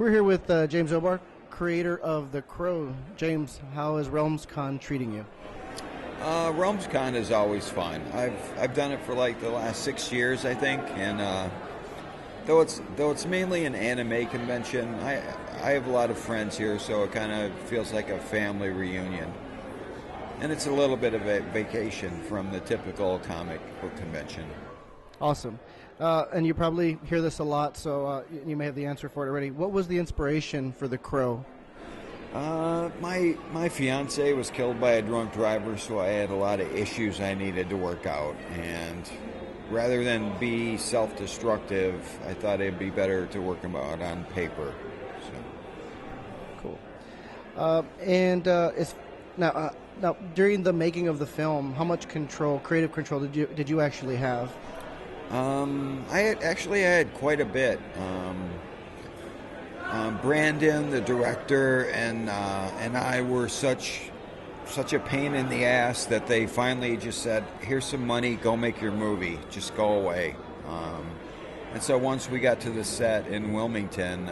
We're here with James O'Barr, creator of The Crow. James, how is RealmsCon treating you? RealmsCon is always fun. I've done it for like the last 6 years, I think, and though it's mainly an anime convention, I have a lot of friends here, so it kind of feels like a family reunion, and it's a little bit of a vacation from the typical comic book convention. Awesome. And you probably hear this a lot, so you may have the answer for it already. What was the inspiration for The Crow? My fiance was killed by a drunk driver, so I had a lot of issues I needed to work out. And rather than be self-destructive, I thought it'd be better to work them out on paper. So. Cool. Now, during the making of the film, how much creative control, did you actually have? I had quite a bit. Brandon, the director, and I were such a pain in the ass that they finally just said, "Here's some money, go make your movie, just go away." And so once we got to the set in Wilmington,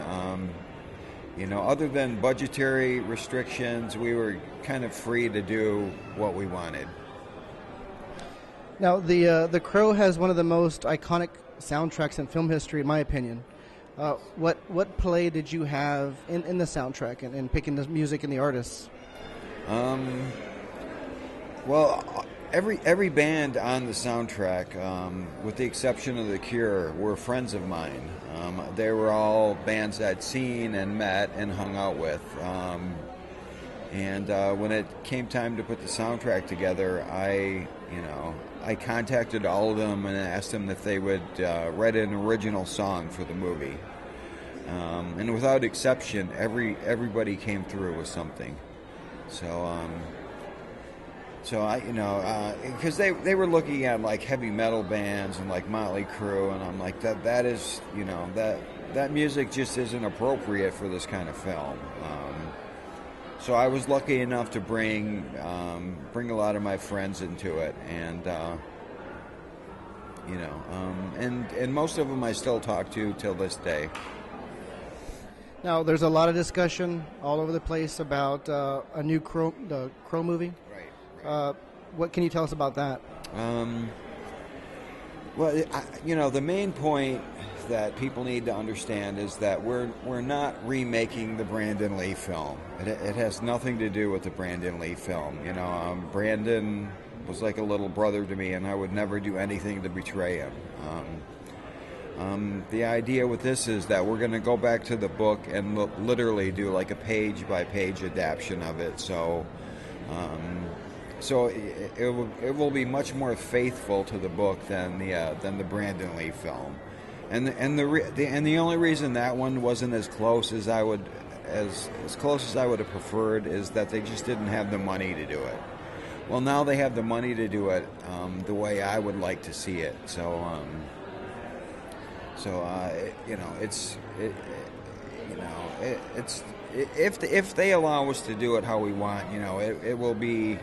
other than budgetary restrictions, we were kind of free to do what we wanted. Now, the Crow has one of the most iconic soundtracks in film history, in my opinion. What play did you have in the soundtrack and in picking the music and the artists? Well, every band on the soundtrack, with the exception of The Cure, were friends of mine. They were all bands I'd seen and met and hung out with. And when it came time to put the soundtrack together, I contacted all of them and asked them if they would write an original song for the movie. And without exception, everybody came through with something. So I, because they were looking at like heavy metal bands and like Motley Crue, and I'm like, that is, that music just isn't appropriate for this kind of film. So I was lucky enough to bring a lot of my friends into it, and and most of them I still talk to till this day. Now, there's a lot of discussion all over the place about a new the Crow movie. Right. What can you tell us about that? Well, the main point that people need to understand is that we're not remaking the Brandon Lee film. It has nothing to do with the Brandon Lee film. Brandon was like a little brother to me, and I would never do anything to betray him. The idea with this is that we're going to go back to the book and literally do like a page-by-page adaptation of it. So it will be much more faithful to the book than the Brandon Lee film. And the only reason that one wasn't as close as I would have preferred is that they just didn't have the money to do it. Well, now they have the money to do it the way I would like to see it. If they allow us to do it how we want, it will be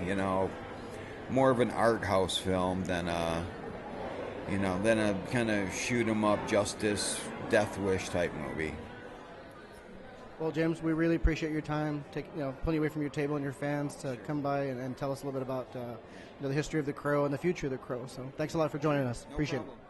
more of an art house film than a kind of shoot 'em up justice death wish type movie. Well, James, we really appreciate your time, pulling away from your table and your fans to come by and tell us a little bit about the history of The Crow and the future of The Crow. So thanks a lot for joining us. No appreciate problem. it.